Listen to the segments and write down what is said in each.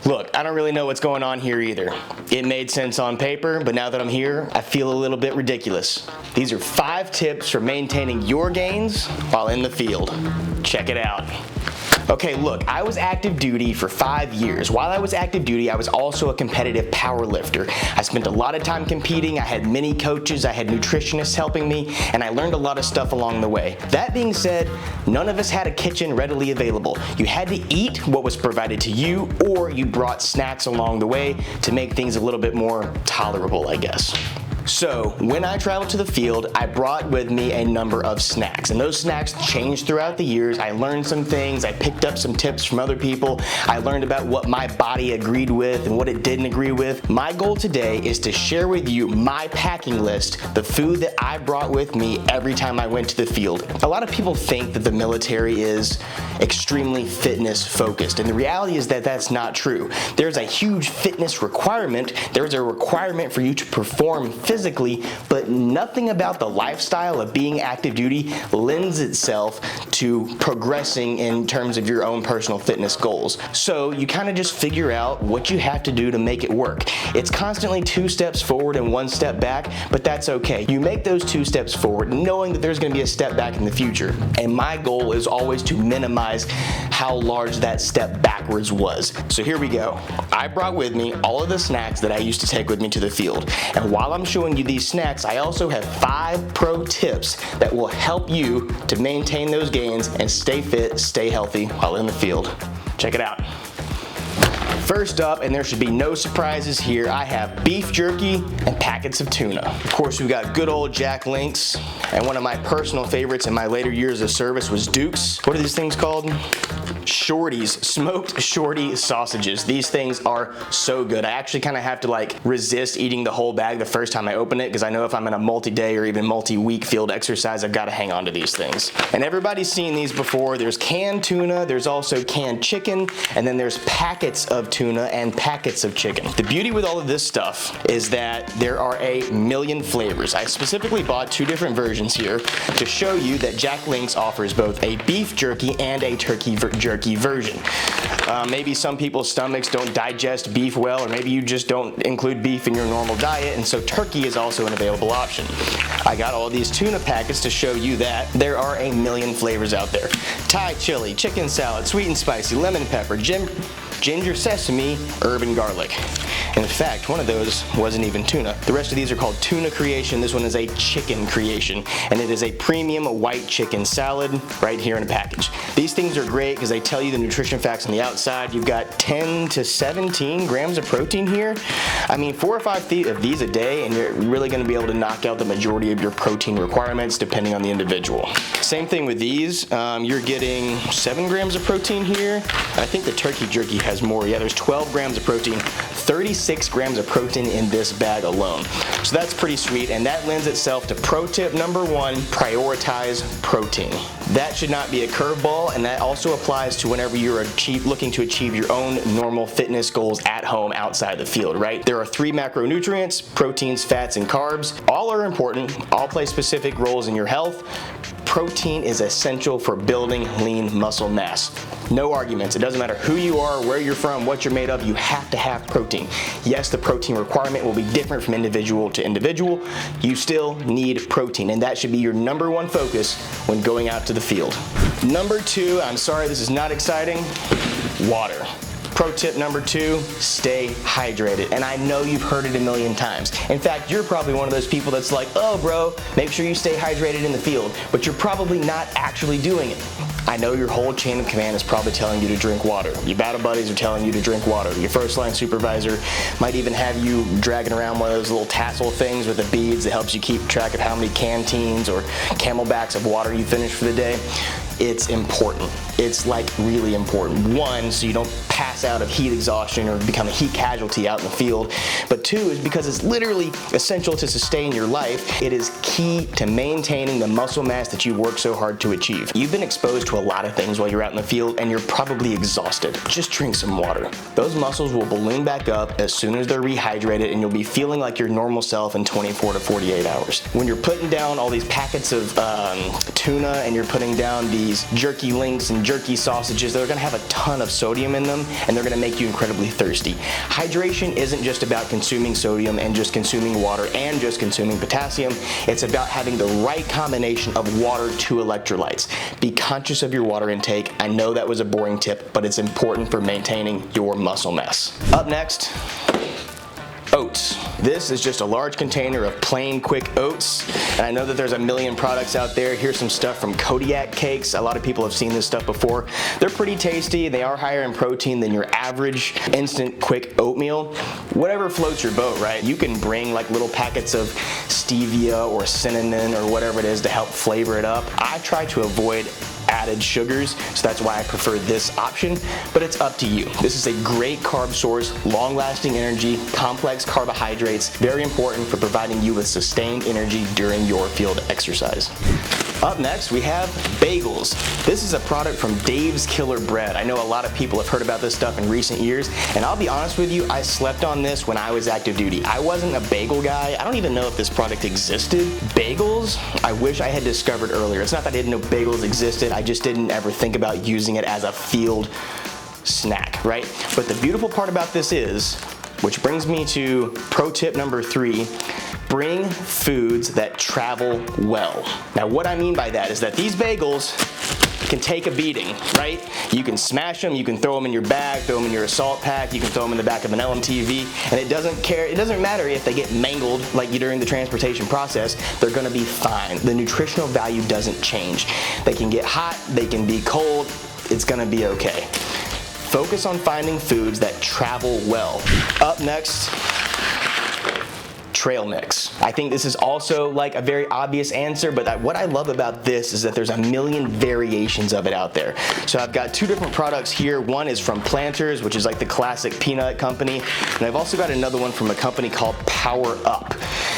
Look, I don't really know what's going on here either. It made sense on paper, but now that I'm here, I feel a little bit ridiculous. These are 5 tips for maintaining your gains while in the field. Check it out. Okay, look, I was active duty for 5 years. While I was active duty, I was also a competitive power lifter. I spent a lot of time competing, I had many coaches, I had nutritionists helping me, and I learned a lot of stuff along the way. That being said, none of us had a kitchen readily available. You had to eat what was provided to you, or you brought snacks along the way to make things a little bit more tolerable, I guess. So when I traveled to the field, I brought with me a number of snacks, and those snacks changed throughout the years. I learned some things, I picked up some tips from other people, I learned about what my body agreed with and what it didn't agree with. My goal today is to share with you my packing list, the food that I brought with me every time I went to the field. A lot of people think that the military is extremely fitness focused, and the reality is that that's not true. There's a huge fitness requirement, there's a requirement for you to perform physically, but nothing about the lifestyle of being active duty lends itself to progressing in terms of your own personal fitness goals. So you kind of just figure out what you have to do to make it work. It's constantly 2 steps forward and 1 step back, but that's okay. You make those 2 steps forward knowing that there's going to be a step back in the future. And my goal is always to minimize how large that step backwards was. So here we go. I brought with me all of the snacks that I used to take with me to the field. And while I'm showing you these snacks, I also have 5 pro tips that will help you to maintain those gains and stay fit, stay healthy while in the field. Check it out. First up, and there should be no surprises here, I have beef jerky and packets of tuna. Of course, we've got good old Jack Links, and one of my personal favorites in my later years of service was Duke's. What are these things called? Shorties, smoked shorty sausages. These things are so good. I actually kind of have to like resist eating the whole bag the first time I open it, because I know if I'm in a multi-day or even multi-week field exercise, I've got to hang on to these things. And everybody's seen these before. There's canned tuna, there's also canned chicken, and then there's packets of tuna and packets of chicken. The beauty with all of this stuff is that there are a million flavors. I specifically bought 2 different versions here to show you that Jack Links offers both a beef jerky and a turkey jerky version. Maybe some people's stomachs don't digest beef well, or maybe you just don't include beef in your normal diet, and so turkey is also an available option. I got all these tuna packets to show you that there are a million flavors out there. Thai chili, chicken salad, sweet and spicy, lemon pepper, ginger sesame, herb and garlic. In fact, one of those wasn't even tuna. The rest of these are called tuna creation. This one is a chicken creation, and it is a premium white chicken salad right here in a package. These things are great because they tell you the nutrition facts on the outside. You've got 10 to 17 grams of protein here. I mean, 4 or 5 of these a day, and you're really going to be able to knock out the majority of your protein requirements depending on the individual. Same thing with these. You're getting 7 grams of protein here. I think the turkey jerky has more. Yeah, there's 12 grams of protein, 36 grams of protein in this bag alone. So that's pretty sweet, and that lends itself to pro tip number 1, prioritize protein. That should not be a curveball, and that also applies to whenever you're looking to achieve your own normal fitness goals at home outside the field, right? There are 3 macronutrients: proteins, fats, and carbs. All are important, all play specific roles in your health. Protein is essential for building lean muscle mass. No arguments. It doesn't matter who you are, where you're from, what you're made of, you have to have protein. Yes, the protein requirement will be different from individual to individual. You still need protein, and that should be your number 1 focus when going out to the field. Number 2, I'm sorry this is not exciting, water. Pro tip number 2, stay hydrated. And I know you've heard it a million times. In fact, you're probably one of those people that's like, oh bro, make sure you stay hydrated in the field, but you're probably not actually doing it. I know your whole chain of command is probably telling you to drink water. Your battle buddies are telling you to drink water. Your first line supervisor might even have you dragging around one of those little tassel things with the beads that helps you keep track of how many canteens or camelbacks of water you finish for the day. It's important. It's like really important. 1, so you don't pass out of heat exhaustion or become a heat casualty out in the field. But 2 is because it's literally essential to sustain your life. It is key to maintaining the muscle mass that you work so hard to achieve. You've been exposed to a lot of things while you're out in the field, and you're probably exhausted. Just drink some water. Those muscles will balloon back up as soon as they're rehydrated, and you'll be feeling like your normal self in 24 to 48 hours. When you're putting down all these packets of tuna, and you're putting down the these jerky links and jerky sausages that are gonna have a ton of sodium in them, and they're gonna make you incredibly thirsty. Hydration isn't just about consuming sodium and just consuming water and just consuming potassium. It's about having the right combination of water to electrolytes. Be conscious of your water intake. I know that was a boring tip, but it's important for maintaining your muscle mass. Up next, oats. This is just a large container of plain quick oats, and I know that there's a million products out there. Here's some stuff from Kodiak cakes. A lot of people have seen this stuff before. They're pretty tasty. They are higher in protein than your average instant quick oatmeal. Whatever floats your boat, right? You can bring like little packets of stevia or cinnamon or whatever it is to help flavor it up. I try to avoid added sugars, so that's why I prefer this option, but it's up to you. This is a great carb source, long-lasting energy, complex carbohydrates, very important for providing you with sustained energy during your field exercise. Up next, we have bagels. This is a product from Dave's Killer Bread. I know a lot of people have heard about this stuff in recent years, and I'll be honest with you, I slept on this when I was active duty. I wasn't a bagel guy. I don't even know if this product existed. Bagels, I wish I had discovered earlier. It's not that I didn't know bagels existed, I just didn't ever think about using it as a field snack, right? But the beautiful part about this is, which brings me to pro tip number 3, bring foods that travel well. Now what I mean by that is that these bagels can take a beating, right? You can smash them, you can throw them in your bag, throw them in your assault pack, you can throw them in the back of an LMTV, and it doesn't matter if they get mangled like during the transportation process, they're gonna be fine. The nutritional value doesn't change. They can get hot, they can be cold, it's gonna be okay. Focus on finding foods that travel well. Up next, trail mix. I think this is also like a very obvious answer, but what I love about this is that there's a million variations of it out there. So I've got 2 different products here. One is from Planters, which is like the classic peanut company, and I've also got another one from a company called Power Up.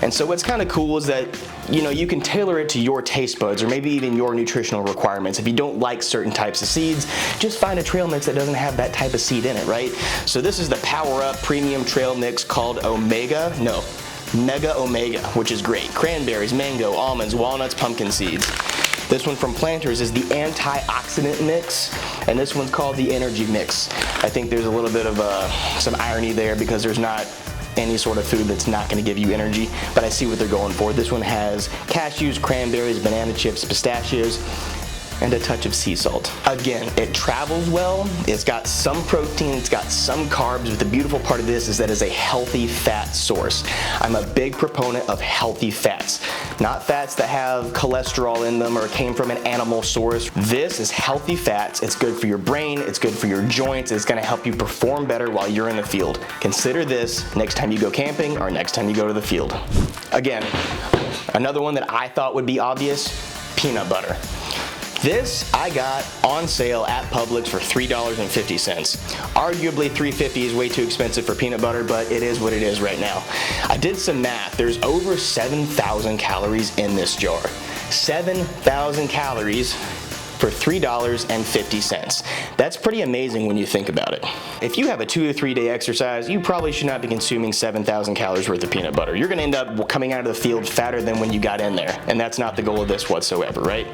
And so what's kind of cool is that, you know, you can tailor it to your taste buds or maybe even your nutritional requirements. If you don't like certain types of seeds, just find a trail mix that doesn't have that type of seed in it, right? So this is the Power Up Premium Trail Mix called Mega Omega, which is great. Cranberries, mango, almonds, walnuts, pumpkin seeds. This one from Planters is the antioxidant mix, and this one's called the energy mix. I think there's a little bit of some irony there because there's not any sort of food that's not going to give you energy, but I see what they're going for. This one has cashews, cranberries, banana chips, pistachios, and a touch of sea salt. Again, it travels well, it's got some protein, it's got some carbs, but the beautiful part of this is that it's a healthy fat source. I'm a big proponent of healthy fats, not fats that have cholesterol in them or came from an animal source. This is healthy fats, it's good for your brain, it's good for your joints, it's gonna help you perform better while you're in the field. Consider this next time you go camping or next time you go to the field. Again, another one that I thought would be obvious, peanut butter. This I got on sale at Publix for $3.50. Arguably $3.50 is way too expensive for peanut butter, but it is what it is right now. I did some math. There's over 7,000 calories in this jar. 7,000 calories for $3.50. That's pretty amazing when you think about it. If you have a 2 or 3 day exercise, you probably should not be consuming 7,000 calories worth of peanut butter. You're gonna end up coming out of the field fatter than when you got in there, and that's not the goal of this whatsoever, right?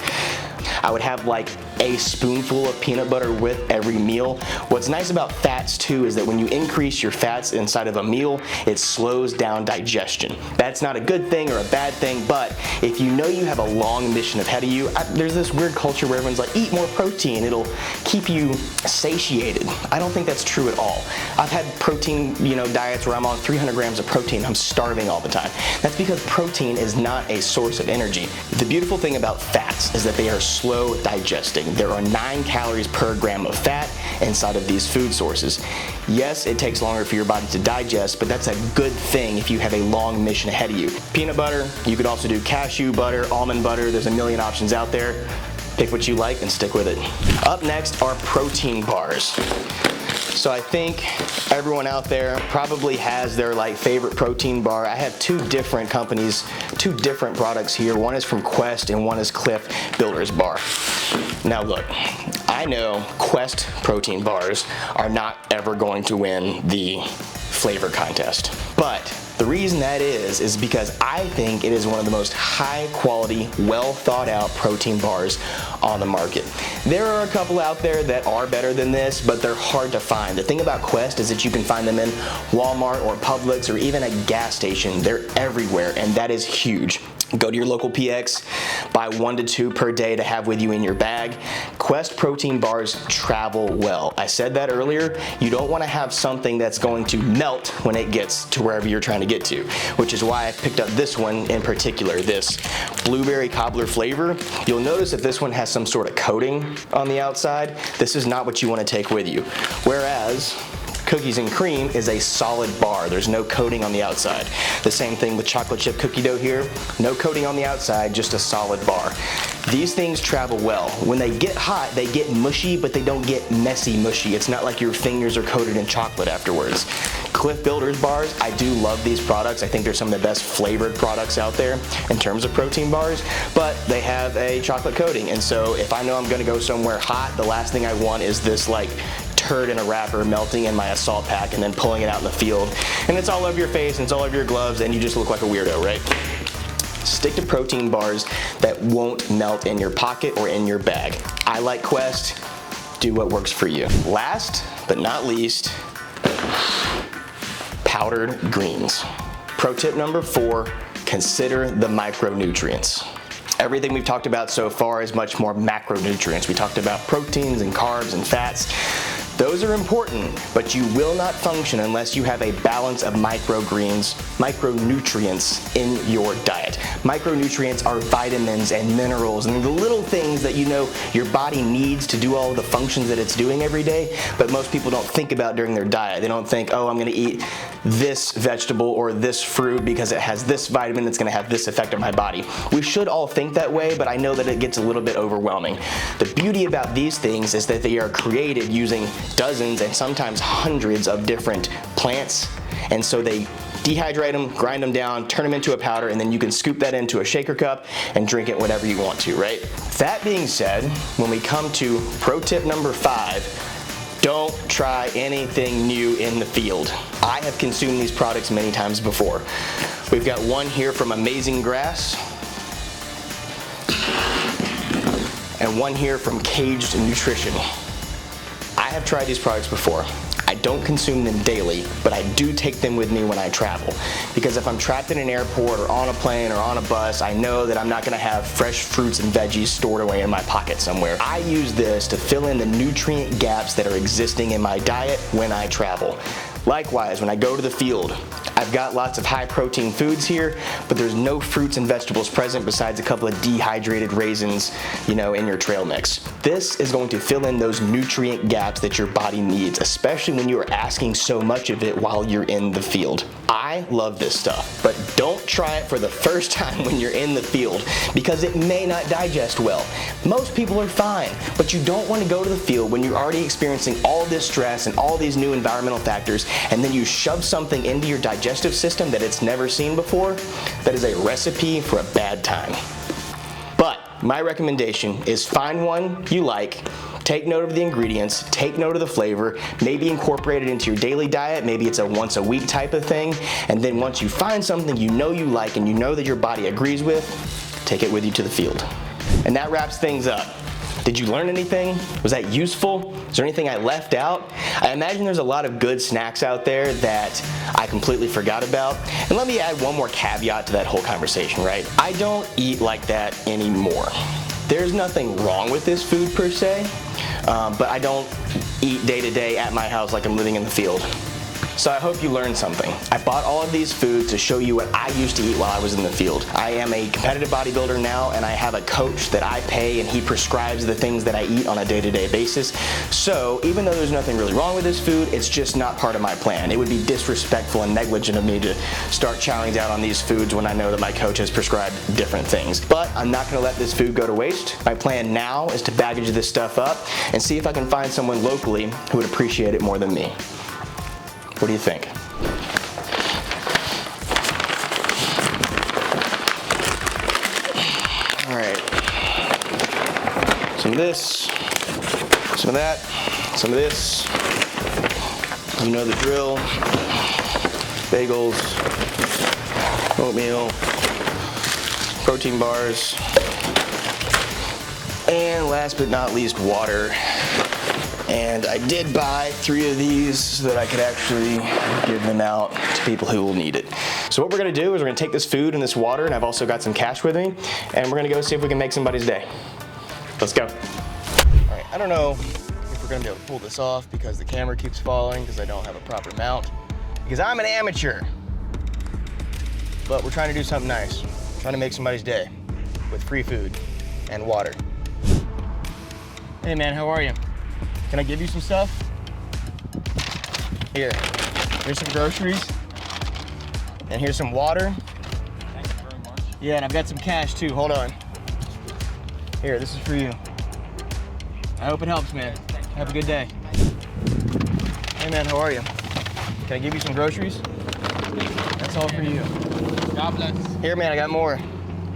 I would have like a spoonful of peanut butter with every meal. What's nice about fats too is that when you increase your fats inside of a meal, it slows down digestion. That's not a good thing or a bad thing, but if you know you have a long mission ahead of you, there's this weird culture where everyone's like, eat more protein, it'll keep you satiated. I don't think that's true at all. I've had protein, diets where I'm on 300 grams of protein, I'm starving all the time. That's because protein is not a source of energy. The beautiful thing about fats is that they are slow digesting. There are 9 calories per gram of fat inside of these food sources. Yes, it takes longer for your body to digest, but that's a good thing if you have a long mission ahead of you. Peanut butter, you could also do cashew butter, almond butter, there's a million options out there. Pick what you like and stick with it. Up next are protein bars. So I think everyone out there probably has their favorite protein bar. I have 2 different companies, 2 different products here. One is from Quest and one is Cliff Builder's Bar. Now look, I know Quest protein bars are not ever going to win the flavor contest, but The reason that is because I think it is one of the most high quality, well thought out protein bars on the market. There are a couple out there that are better than this, but they're hard to find. The thing about Quest is that you can find them in Walmart or Publix or even a gas station. They're everywhere, and that is huge. Go to your local PX, buy 1 to 2 per day to have with you in your bag. Quest protein bars travel well. I said that earlier. You don't want to have something that's going to melt when it gets to wherever you're trying to get to, which is why I picked up this one in particular, this blueberry cobbler flavor. You'll notice that this one has some sort of coating on the outside. This is not what you want to take with you. Whereas cookies and cream is a solid bar. There's no coating on the outside. The same thing with chocolate chip cookie dough here. No coating on the outside, just a solid bar. These things travel well. When they get hot, they get mushy, but they don't get messy mushy. It's not like your fingers are coated in chocolate afterwards. Cliff Builders bars, I do love these products. I think they're some of the best flavored products out there in terms of protein bars, but they have a chocolate coating. And so if I know I'm gonna go somewhere hot, the last thing I want is this like turd in a wrapper melting in my assault pack and then pulling it out in the field. And it's all over your face and it's all over your gloves and you just look like a weirdo, right? Stick to protein bars that won't melt in your pocket or in your bag. I like Quest. Do what works for you. Last but not least, powdered greens. Pro tip number 4, consider the micronutrients. Everything we've talked about so far is much more macronutrients. We talked about proteins and carbs and fats. Those are important, but you will not function unless you have a balance of micronutrients in your diet. Micronutrients are vitamins and minerals and the little things that you know your body needs to do all of the functions that it's doing every day, but most people don't think about during their diet. They don't think, oh, I'm gonna eat this vegetable or this fruit because it has this vitamin that's gonna have this effect on my body. We should all think that way, but I know that it gets a little bit overwhelming. The beauty about these things is that they are created using dozens and sometimes hundreds of different plants, and so they dehydrate them, grind them down, turn them into a powder, and then you can scoop that into a shaker cup and drink it whatever you want to, right? That being said, when we come to pro tip number 5, don't try anything new in the field. I have consumed these products many times before. We've got one here from Amazing Grass and one here from Caged Nutrition. I have tried these products before. I don't consume them daily, but I do take them with me when I travel. Because if I'm trapped in an airport or on a plane or on a bus, I know that I'm not gonna have fresh fruits and veggies stored away in my pocket somewhere. I use this to fill in the nutrient gaps that are existing in my diet when I travel. Likewise, when I go to the field, I've got lots of high protein foods here, but there's no fruits and vegetables present besides a couple of dehydrated raisins, you know, in your trail mix. This is going to fill in those nutrient gaps that your body needs, especially when you are asking so much of it while you're in the field. I love this stuff, but don't try it for the first time when you're in the field because it may not digest well. Most people are fine, but you don't want to go to the field when you're already experiencing all this stress and all these new environmental factors, and then you shove something into your digestive system that it's never seen before. That is a recipe for a bad time. But my recommendation is find one you like, take note of the ingredients, take note of the flavor, maybe incorporate it into your daily diet, maybe it's a once a week type of thing, and then once you find something you know you like and you know that your body agrees with, take it with you to the field. And that wraps things up. Did you learn anything? Was that useful? Is there anything I left out? I imagine there's a lot of good snacks out there that I completely forgot about. And let me add one more caveat to that whole conversation, right? I don't eat like that anymore. There's nothing wrong with this food per se, but I don't eat day to day at my house like I'm living in the field. So I hope you learned something. I bought all of these foods to show you what I used to eat while I was in the field. I am a competitive bodybuilder now, and I have a coach that I pay and he prescribes the things that I eat on a day-to-day basis. So even though there's nothing really wrong with this food, it's just not part of my plan. It would be disrespectful and negligent of me to start chowing down on these foods when I know that my coach has prescribed different things. But I'm not gonna let this food go to waste. My plan now is to baggage this stuff up and see if I can find someone locally who would appreciate it more than me. What do you think? All right. Some of this, some of that, some of this. You know the drill. Bagels, oatmeal, protein bars, and last but not least, water. And I did buy 3 of these so that I could actually give them out to people who will need it. So what we're gonna do is we're gonna take this food and this water, and I've also got some cash with me, and we're gonna go see if we can make somebody's day. Let's go. All right, I don't know if we're gonna be able to pull this off because the camera keeps falling because I don't have a proper mount, because I'm an amateur. But we're trying to do something nice. Trying to make somebody's day with free food and water. Hey man, how are you? Can I give you some stuff? Here, here's some groceries. And here's some water. Thank you very much. Yeah, and I've got some cash too, hold on. Here, this is for you. I hope it helps, man. Have a good day. Hey man, how are you? Can I give you some groceries? That's all for you. God bless. Here man, I got more.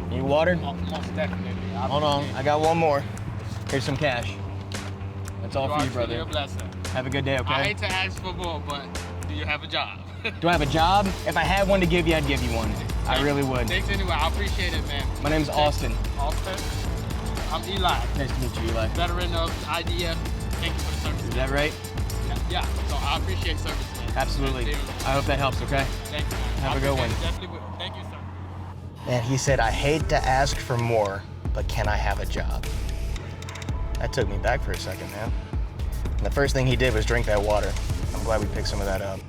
Need water? Most definitely. Hold on, I got one more. Here's some cash. That's all for you, brother. Your blessing. Have a good day, okay? I hate to ask for more, but do you have a job? Do I have a job? If I had one to give you, I'd give you one. I really would. Thanks anyway. I appreciate it, man. My name's Austin. Austin. I'm Eli. Nice to meet you, Eli. Veteran of IDF. Thank you for the service. Is that right? Yeah. So I appreciate service, man. Absolutely. I hope that helps, okay? Thank you, man. Have a good one. Definitely will. Thank you, sir. And he said, I hate to ask for more, but can I have a job? That took me back for a second, man. And the first thing he did was drink that water. I'm glad we picked some of that up.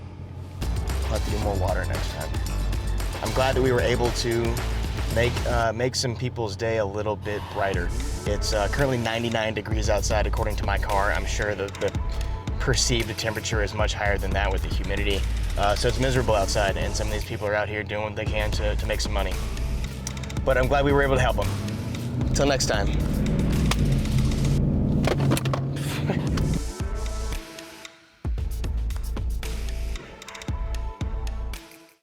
I'll have to do more water next time. I'm glad that we were able to make some people's day a little bit brighter. It's currently 99 degrees outside according to my car. I'm sure the perceived temperature is much higher than that with the humidity. So it's miserable outside, and some of these people are out here doing what they can to make some money. But I'm glad we were able to help them. Until next time.